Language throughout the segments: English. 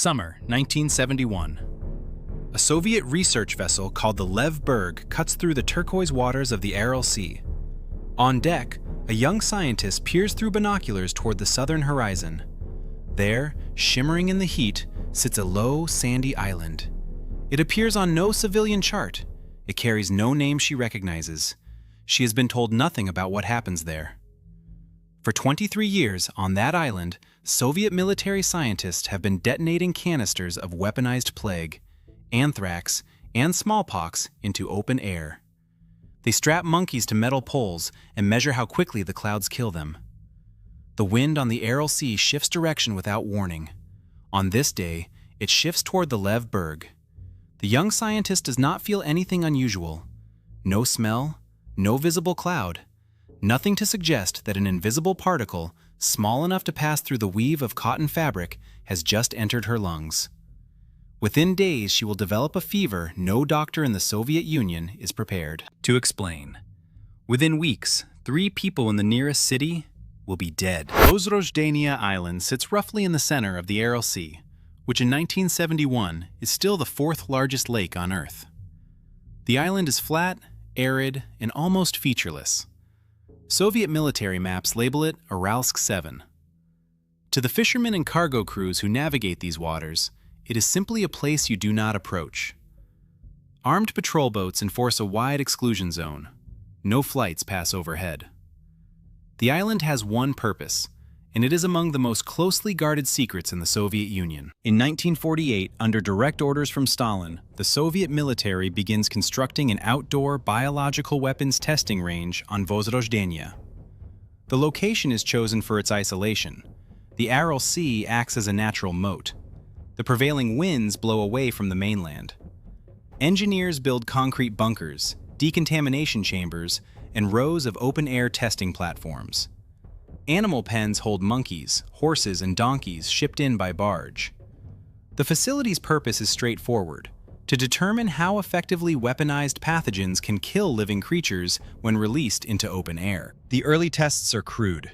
Summer 1971. A Soviet research vessel called the Lev Berg cuts through the turquoise waters of the Aral Sea. On deck, a young scientist peers through binoculars toward the southern horizon. There, shimmering in the heat, sits a low, sandy island. It appears on no civilian chart. It carries no name she recognizes. She has been told nothing about what happens there. For 23 years, on that island, Soviet military scientists have been detonating canisters of weaponized plague, anthrax, and smallpox into open air. They strap monkeys to metal poles and measure how quickly the clouds kill them. The wind on the Aral Sea shifts direction without warning. On this day, it shifts toward the Lev Berg. The young scientist does not feel anything unusual. No smell, no visible cloud. Nothing to suggest that an invisible particle, small enough to pass through the weave of cotton fabric, has just entered her lungs. Within days, she will develop a fever no doctor in the Soviet Union is prepared to explain. Within weeks, 3 people in the nearest city will be dead. Vozrozhdeniya Island sits roughly in the center of the Aral Sea, which in 1971 is still the 4th largest lake on Earth. The island is flat, arid, and almost featureless. Soviet military maps label it Aralsk-7. To the fishermen and cargo crews who navigate these waters, it is simply a place you do not approach. Armed patrol boats enforce a wide exclusion zone. No flights pass overhead. The island has one purpose, and it is among the most closely guarded secrets in the Soviet Union. In 1948, under direct orders from Stalin, the Soviet military begins constructing an outdoor biological weapons testing range on Vozrozhdeniya. The location is chosen for its isolation. The Aral Sea acts as a natural moat. The prevailing winds blow away from the mainland. Engineers build concrete bunkers, decontamination chambers, and rows of open-air testing platforms. Animal pens hold monkeys, horses, and donkeys shipped in by barge. The facility's purpose is straightforward: to determine how effectively weaponized pathogens can kill living creatures when released into open air. The early tests are crude.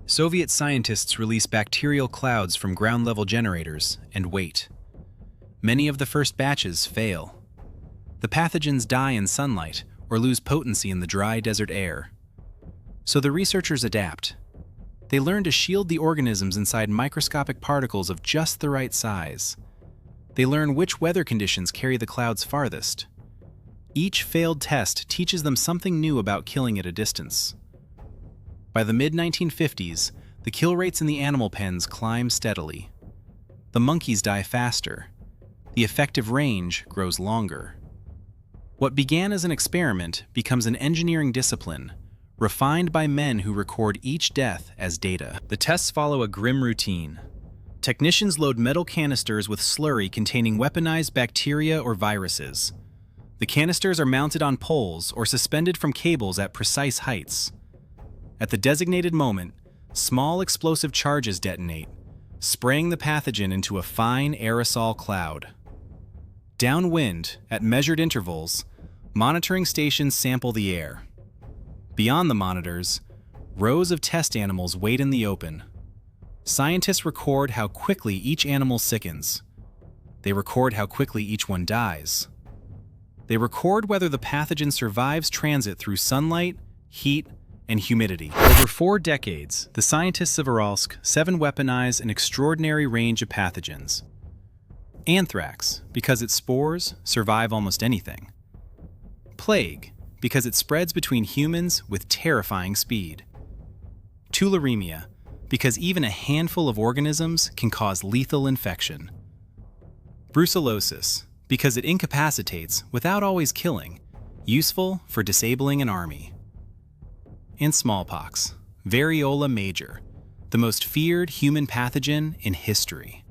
Soviet scientists release bacterial clouds from ground-level generators and wait. Many of the first batches fail. The pathogens die in sunlight or lose potency in the dry desert air. So the researchers adapt. They learn to shield the organisms inside microscopic particles of just the right size. They learn which weather conditions carry the clouds farthest. Each failed test teaches them something new about killing at a distance. By the mid-1950s, the kill rates in the animal pens climb steadily. The monkeys die faster. The effective range grows longer. What began as an experiment becomes an engineering discipline, refined by men who record each death as data. The tests follow a grim routine. Technicians load metal canisters with slurry containing weaponized bacteria or viruses. The canisters are mounted on poles or suspended from cables at precise heights. At the designated moment, small explosive charges detonate, spraying the pathogen into a fine aerosol cloud. Downwind, at measured intervals, monitoring stations sample the air. Beyond the monitors, rows of test animals wait in the open. Scientists record how quickly each animal sickens. They record how quickly each one dies. They record whether the pathogen survives transit through sunlight, heat, and humidity. Over 4 decades, the scientists of Aralsk-7 weaponize an extraordinary range of pathogens. Anthrax, because its spores survive almost anything. Plague, because it spreads between humans with terrifying speed. Tularemia, because even a handful of organisms can cause lethal infection. Brucellosis, because it incapacitates without always killing, useful for disabling an army. And smallpox, variola major, the most feared human pathogen in history.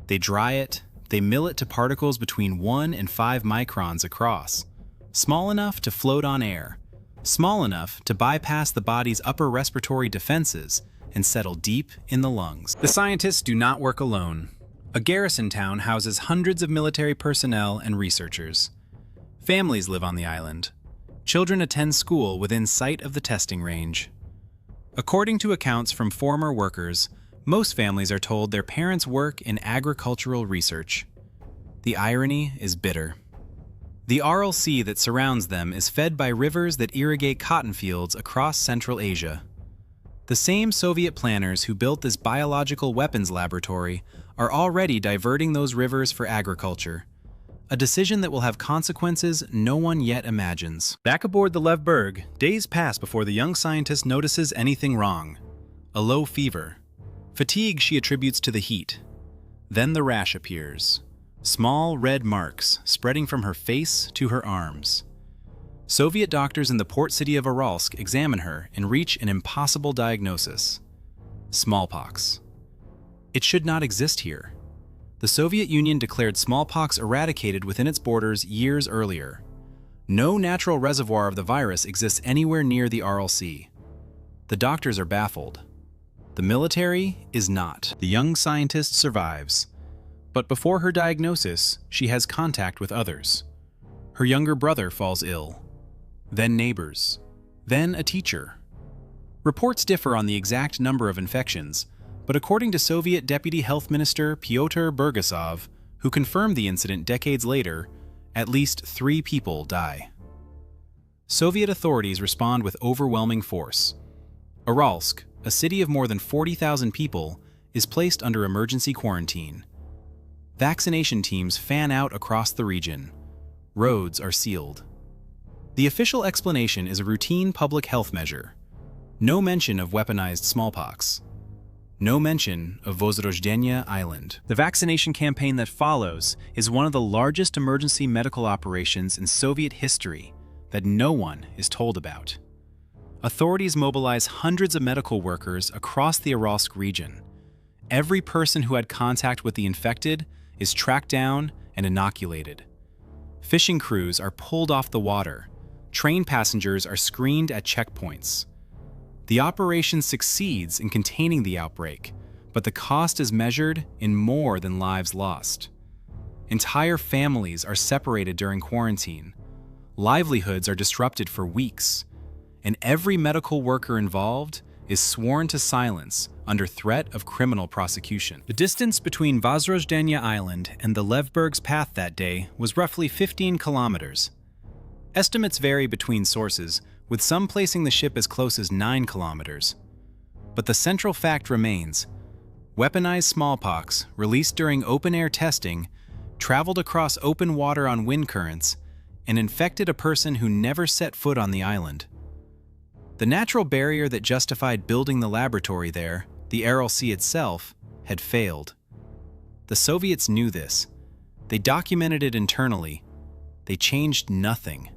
They dry it, they mill it to particles between 1 and 5 microns across, small enough to float on air, small enough to bypass the body's upper respiratory defenses and settle deep in the lungs. The scientists do not work alone. A garrison town houses hundreds of military personnel and researchers. Families live on the island. Children attend school within sight of the testing range. According to accounts from former workers, Most families are told their parents work in agricultural research. The irony is bitter. The Aral Sea that surrounds them is fed by rivers that irrigate cotton fields across Central Asia. The same Soviet planners who built this biological weapons laboratory are already diverting those rivers for agriculture, a decision that will have consequences no one yet imagines. Back aboard the Lev Berg, days pass before the young scientist notices anything wrong. A low fever. Fatigue she attributes to the heat. Then the rash appears. Small red marks spreading from her face to her arms. Soviet doctors in the port city of Aralsk examine her and reach an impossible diagnosis: smallpox. It should not exist here. The Soviet Union declared smallpox eradicated within its borders years earlier. No natural reservoir of the virus exists anywhere near the Aral Sea. The doctors are baffled. The military is not. The young scientist survives. But before her diagnosis, she has contact with others. Her younger brother falls ill. Then neighbors. Then a teacher. Reports differ on the exact number of infections, but according to Soviet Deputy Health Minister Pyotr Burgasov, who confirmed the incident decades later, at least 3 people die. Soviet authorities respond with overwhelming force. Aralsk, a city of more than 40,000 people, is placed under emergency quarantine. Vaccination teams fan out across the region. Roads are sealed. The official explanation is a routine public health measure. No mention of weaponized smallpox. No mention of Vozrozhdeniya Island. The vaccination campaign that follows is one of the largest emergency medical operations in Soviet history that no one is told about. Authorities mobilize hundreds of medical workers across the Aralsk region. Every person who had contact with the infected is tracked down and inoculated. Fishing crews are pulled off the water. Train passengers are screened at checkpoints. The operation succeeds in containing the outbreak, but the cost is measured in more than lives lost. Entire families are separated during quarantine. Livelihoods are disrupted for weeks, and every medical worker involved is sworn to silence under threat of criminal prosecution. The distance between Vozrozhdeniya Island and the Lev Berg's path that day was roughly 15 kilometers. Estimates vary between sources, with some placing the ship as close as 9 kilometers. But the central fact remains: weaponized smallpox, released during open-air testing, traveled across open water on wind currents, and infected a person who never set foot on the island. The natural barrier that justified building the laboratory there, the Aral Sea itself, had failed. The Soviets knew this. They documented it internally. They changed nothing.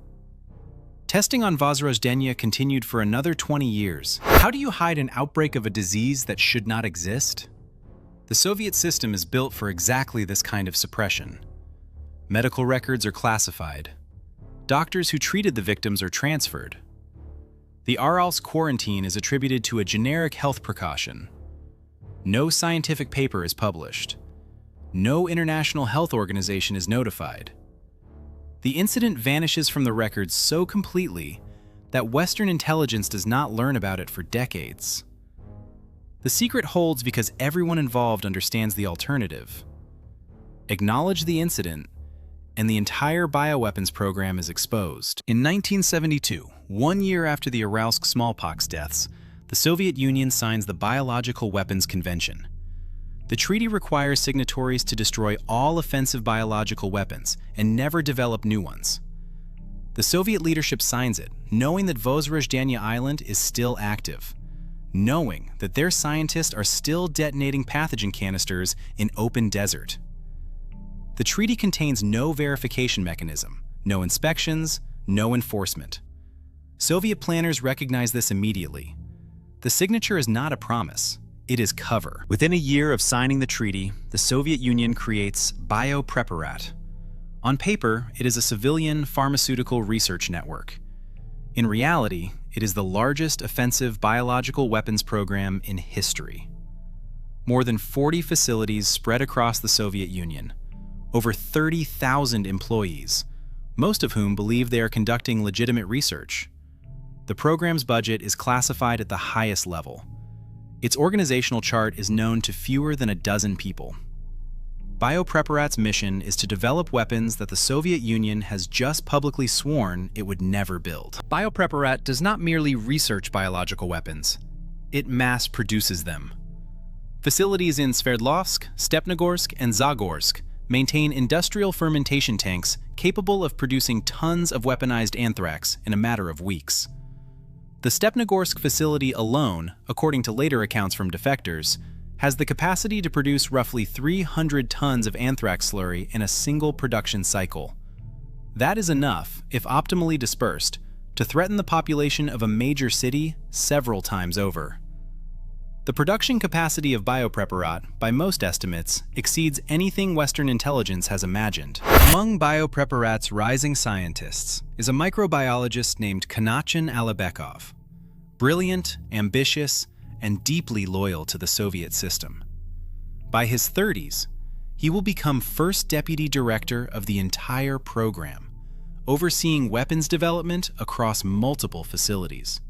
Testing on Vozrozhdeniya continued for another 20 years. How do you hide an outbreak of a disease that should not exist? The Soviet system is built for exactly this kind of suppression. Medical records are classified. Doctors who treated the victims are transferred. The Aralsk quarantine is attributed to a generic health precaution. No scientific paper is published. No international health organization is notified. The incident vanishes from the records so completely that Western intelligence does not learn about it for decades. The secret holds because everyone involved understands the alternative. Acknowledge the incident, and the entire bioweapons program is exposed. In 1972, 1 year after the Aralsk smallpox deaths, the Soviet Union signs the Biological Weapons Convention. The treaty requires signatories to destroy all offensive biological weapons and never develop new ones. The Soviet leadership signs it, knowing that Vozrozhdeniya Island is still active, knowing that their scientists are still detonating pathogen canisters in open desert. The treaty contains no verification mechanism, no inspections, no enforcement. Soviet planners recognize this immediately. The signature is not a promise. It is cover. Within a year of signing the treaty, the Soviet Union creates Biopreparat. On paper, it is a civilian pharmaceutical research network. In reality, it is the largest offensive biological weapons program in history. More than 40 facilities spread across the Soviet Union. Over 30,000 employees, most of whom believe they are conducting legitimate research. The program's budget is classified at the highest level. Its organizational chart is known to fewer than a dozen people. Biopreparat's mission is to develop weapons that the Soviet Union has just publicly sworn it would never build. Biopreparat does not merely research biological weapons, it mass produces them. Facilities in Sverdlovsk, Stepnogorsk, and Zagorsk maintain industrial fermentation tanks capable of producing tons of weaponized anthrax in a matter of weeks. The Stepnogorsk facility alone, according to later accounts from defectors, has the capacity to produce roughly 300 tons of anthrax slurry in a single production cycle. That is enough, if optimally dispersed, to threaten the population of a major city several times over. The production capacity of Biopreparat, by most estimates, exceeds anything Western intelligence has imagined. Among Biopreparat's rising scientists is a microbiologist named Kanachin Alibekov. Brilliant, ambitious, and deeply loyal to the Soviet system. By his 30s, he will become first deputy director of the entire program, overseeing weapons development across multiple facilities.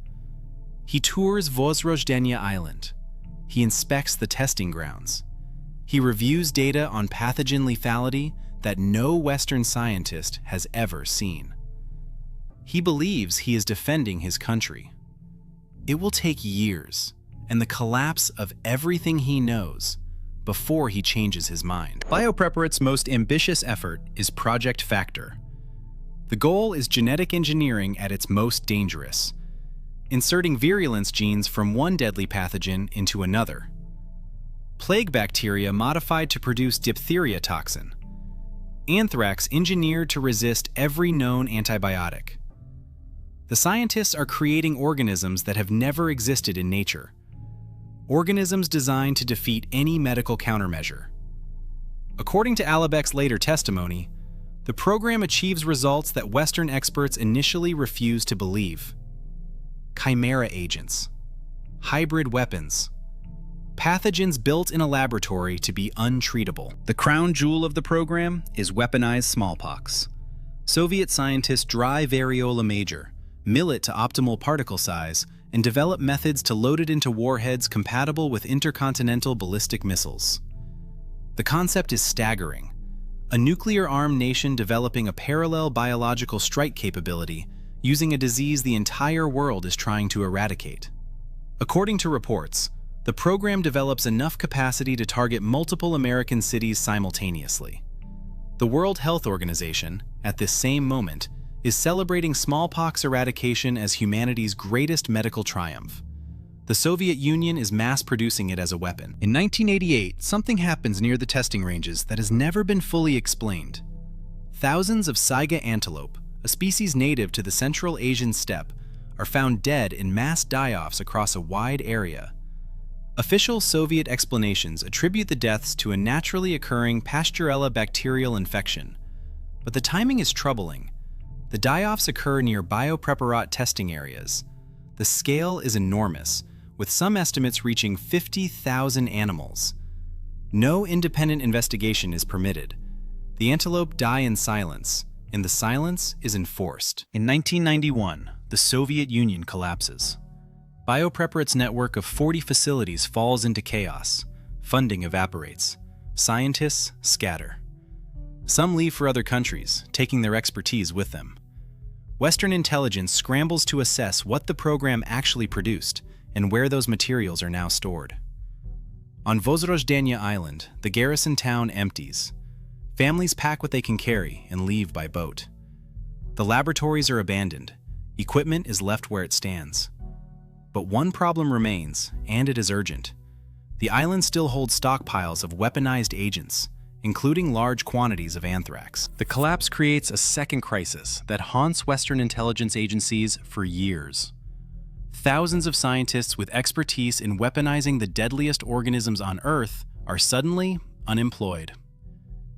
He tours Vozrozhdeniya Island. He inspects the testing grounds. He reviews data on pathogen lethality that no Western scientist has ever seen. He believes he is defending his country. It will take years and the collapse of everything he knows before he changes his mind. Biopreparat's most ambitious effort is Project Factor. The goal is genetic engineering at its most dangerous, inserting virulence genes from one deadly pathogen into another. Plague bacteria modified to produce diphtheria toxin. Anthrax engineered to resist every known antibiotic. The scientists are creating organisms that have never existed in nature. Organisms designed to defeat any medical countermeasure. According to Alibek's later testimony, the program achieves results that Western experts initially refused to believe. Chimera agents, hybrid weapons, pathogens built in a laboratory to be untreatable. The crown jewel of the program is weaponized smallpox. Soviet scientists dry variola major, mill it to optimal particle size, and develop methods to load it into warheads compatible with intercontinental ballistic missiles. The concept is staggering. A nuclear-armed nation developing a parallel biological strike capability using a disease the entire world is trying to eradicate. According to reports, the program develops enough capacity to target multiple American cities simultaneously. The World Health Organization, at this same moment, is celebrating smallpox eradication as humanity's greatest medical triumph. The Soviet Union is mass-producing it as a weapon. In 1988, something happens near the testing ranges that has never been fully explained. Thousands of saiga antelope, a species native to the Central Asian steppe, are found dead in mass die-offs across a wide area. Official Soviet explanations attribute the deaths to a naturally occurring Pasteurella bacterial infection. But the timing is troubling. The die-offs occur near Biopreparat testing areas. The scale is enormous, with some estimates reaching 50,000 animals. No independent investigation is permitted. The antelope die in silence, and the silence is enforced. In 1991, the Soviet Union collapses. Biopreparat's network of 40 facilities falls into chaos. Funding evaporates. Scientists scatter. Some leave for other countries, taking their expertise with them. Western intelligence scrambles to assess what the program actually produced and where those materials are now stored. On Vozrozhdeniya Island, the garrison town empties. Families pack what they can carry and leave by boat. The laboratories are abandoned. Equipment is left where it stands. But one problem remains, and it is urgent. The island still holds stockpiles of weaponized agents, including large quantities of anthrax. The collapse creates a second crisis that haunts Western intelligence agencies for years. Thousands of scientists with expertise in weaponizing the deadliest organisms on Earth are suddenly unemployed.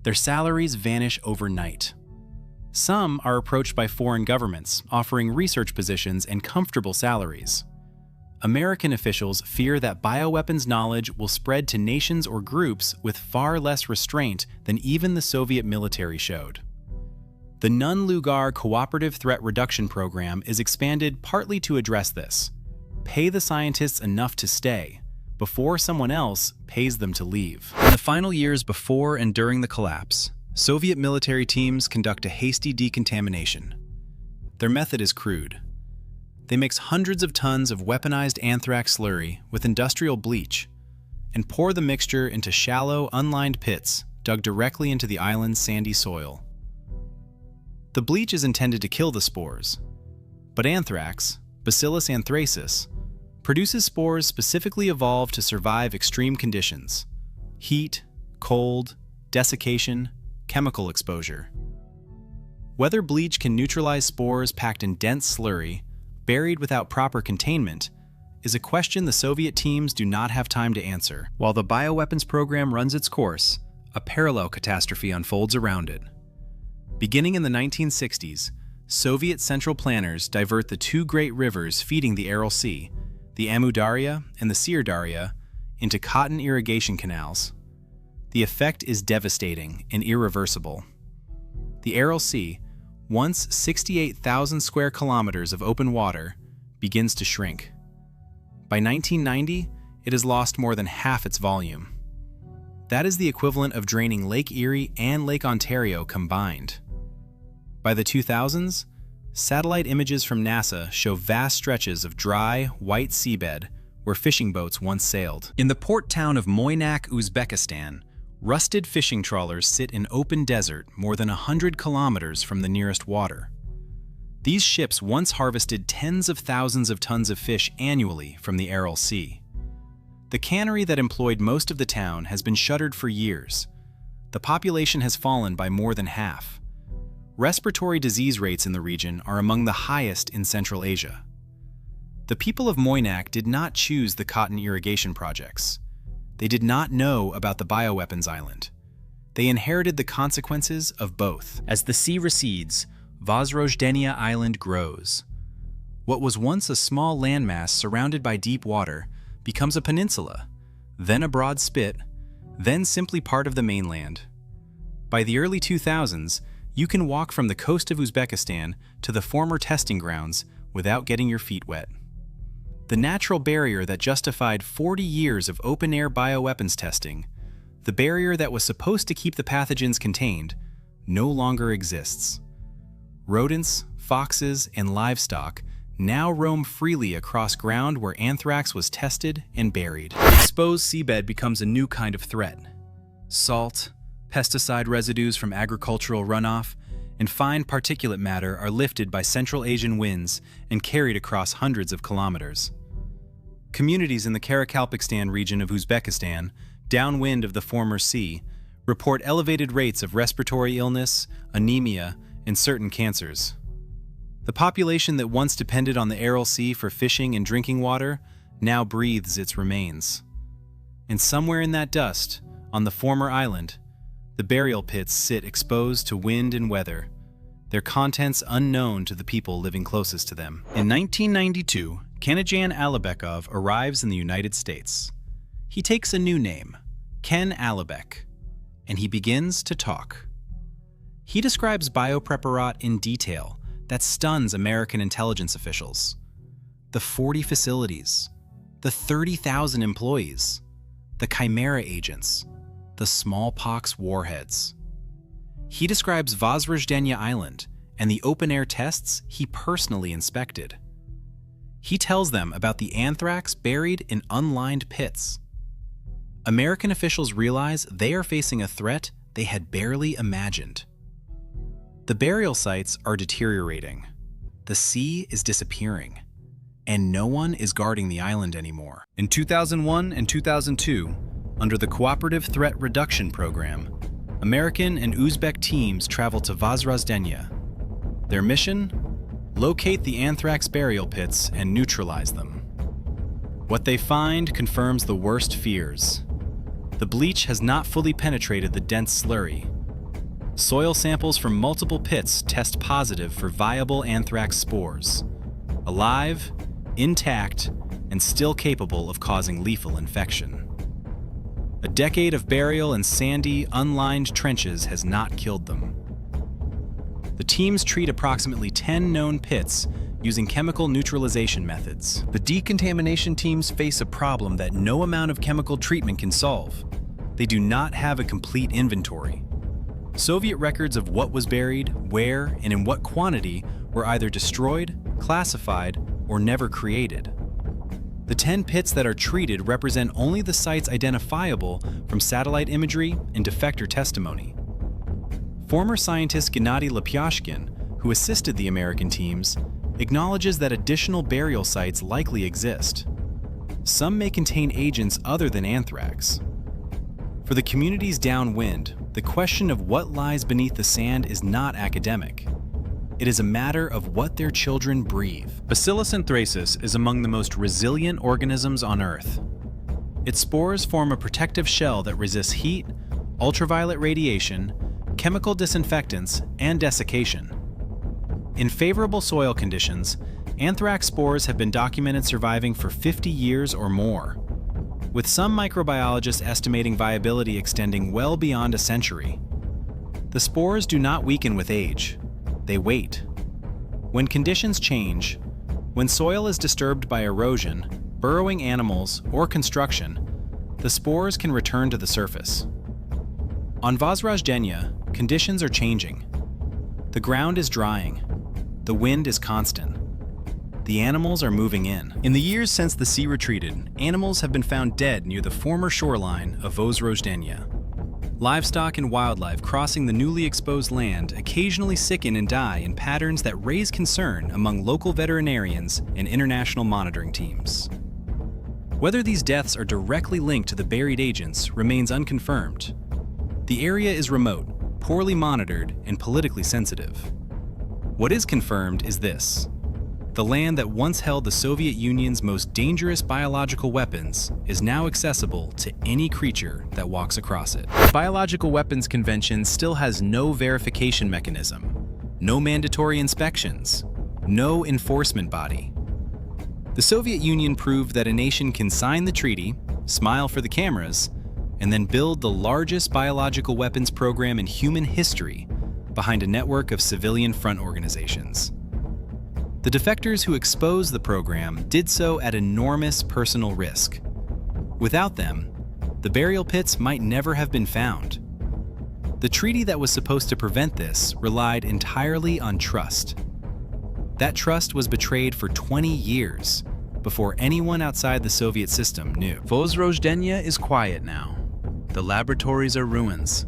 Their salaries vanish overnight. Some are approached by foreign governments, offering research positions and comfortable salaries. American officials fear that bioweapons knowledge will spread to nations or groups with far less restraint than even the Soviet military showed. The Nunn-Lugar Cooperative Threat Reduction Program is expanded partly to address this. Pay the scientists enough to stay, before someone else pays them to leave. In the final years before and during the collapse, Soviet military teams conduct a hasty decontamination. Their method is crude. They mix hundreds of tons of weaponized anthrax slurry with industrial bleach and pour the mixture into shallow, unlined pits dug directly into the island's sandy soil. The bleach is intended to kill the spores, but anthrax, Bacillus anthracis, produces spores specifically evolved to survive extreme conditions: heat, cold, desiccation, chemical exposure. Whether bleach can neutralize spores packed in dense slurry, buried without proper containment, is a question the Soviet teams do not have time to answer. While the bioweapons program runs its course, a parallel catastrophe unfolds around it. Beginning in the 1960s, Soviet central planners divert the two great rivers feeding the Aral Sea, the Amu Darya and the Sir Darya, into cotton irrigation canals. The effect is devastating and irreversible. The Aral Sea, once 68,000 square kilometers of open water, begins to shrink. By 1990, it has lost more than half its volume. That is the equivalent of draining Lake Erie and Lake Ontario combined. By the 2000s, satellite images from NASA show vast stretches of dry, white seabed where fishing boats once sailed. In the port town of Mainland, Uzbekistan, rusted fishing trawlers sit in open desert more than 100 kilometers from the nearest water. These ships once harvested tens of thousands of tons of fish annually from the Aral Sea. The cannery that employed most of the town has been shuttered for years. The population has fallen by more than half. Respiratory disease rates in the region are among the highest in Central Asia. The people of Moynak did not choose the cotton irrigation projects. They did not know about the bioweapons island. They inherited the consequences of both. As the sea recedes, Vozrozhdeniya Island grows. What was once a small landmass surrounded by deep water becomes a peninsula, then a broad spit, then simply part of the mainland. By the early 2000s, you can walk from the coast of Uzbekistan to the former testing grounds without getting your feet wet. The natural barrier that justified 40 years of open-air bioweapons testing, the barrier that was supposed to keep the pathogens contained, no longer exists. Rodents, foxes, and livestock now roam freely across ground where anthrax was tested and buried. Exposed seabed becomes a new kind of threat. Salt, pesticide residues from agricultural runoff, and fine particulate matter are lifted by Central Asian winds and carried across hundreds of kilometers. Communities in the Karakalpakstan region of Uzbekistan, downwind of the former sea, report elevated rates of respiratory illness, anemia, and certain cancers. The population that once depended on the Aral Sea for fishing and drinking water now breathes its remains. And somewhere in that dust, on the former island, the burial pits sit exposed to wind and weather, their contents unknown to the people living closest to them. In 1992, Kanajan Alibekov arrives in the United States. He takes a new name, Ken Alibek, and he begins to talk. He describes Biopreparat in detail that stuns American intelligence officials. The 40 facilities, the 30,000 employees, the chimera agents, the smallpox warheads. He describes Vozrozhdeniya Island and the open-air tests he personally inspected. He tells them about the anthrax buried in unlined pits. American officials realize they are facing a threat they had barely imagined. The burial sites are deteriorating. The sea is disappearing. And no one is guarding the island anymore. In 2001 and 2002, under the Cooperative Threat Reduction Program, American and Uzbek teams traveled to Vozrozhdeniya. Their mission? Locate the anthrax burial pits and neutralize them. What they find confirms the worst fears. The bleach has not fully penetrated the dense slurry. Soil samples from multiple pits test positive for viable anthrax spores, alive, intact, and still capable of causing lethal infection. A decade of burial in sandy, unlined trenches has not killed them. The teams treat approximately 10 known pits using chemical neutralization methods. The decontamination teams face a problem that no amount of chemical treatment can solve. They do not have a complete inventory. Soviet records of what was buried, where, and in what quantity were either destroyed, classified, or never created. The 10 pits that are treated represent only the sites identifiable from satellite imagery and defector testimony. Former scientist Gennady Lepyashkin, who assisted the American teams, acknowledges that additional burial sites likely exist. Some may contain agents other than anthrax. For the communities downwind, the question of what lies beneath the sand is not academic. It is a matter of what their children breathe. Bacillus anthracis is among the most resilient organisms on Earth. Its spores form a protective shell that resists heat, ultraviolet radiation, chemical disinfectants, and desiccation. In favorable soil conditions, anthrax spores have been documented surviving for 50 years or more, with some microbiologists estimating viability extending well beyond a century. The spores do not weaken with age. They wait. When conditions change, when soil is disturbed by erosion, burrowing animals, or construction, the spores can return to the surface. On Vozrozhdeniya, conditions are changing. The ground is drying. The wind is constant. The animals are moving in. In the years since the sea retreated, animals have been found dead near the former shoreline of Vozrozhdeniya. Livestock and wildlife crossing the newly exposed land occasionally sicken and die in patterns that raise concern among local veterinarians and international monitoring teams. Whether these deaths are directly linked to the buried agents remains unconfirmed. The area is remote, poorly monitored, and politically sensitive. What is confirmed is this: the land that once held the Soviet Union's most dangerous biological weapons is now accessible to any creature that walks across it. The Biological Weapons Convention still has no verification mechanism, no mandatory inspections, no enforcement body. The Soviet Union proved that a nation can sign the treaty, smile for the cameras, and then build the largest biological weapons program in human history behind a network of civilian front organizations. The defectors who exposed the program did so at enormous personal risk. Without them, the burial pits might never have been found. The treaty that was supposed to prevent this relied entirely on trust. That trust was betrayed for 20 years before anyone outside the Soviet system knew. Vozrozhdeniya is quiet now. The laboratories are ruins.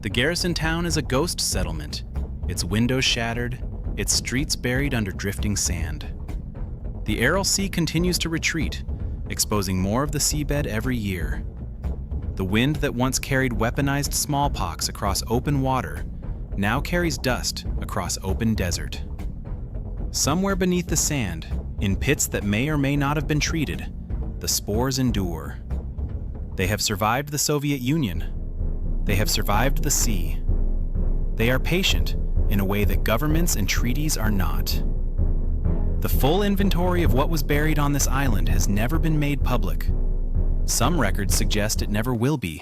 The garrison town is a ghost settlement, its windows shattered, its streets buried under drifting sand. The Aral Sea continues to retreat, exposing more of the seabed every year. The wind that once carried weaponized smallpox across open water now carries dust across open desert. Somewhere beneath the sand, in pits that may or may not have been treated, the spores endure. They have survived the Soviet Union. They have survived the sea. They are patient in a way that governments and treaties are not. The full inventory of what was buried on this island has never been made public. Some records suggest it never will be.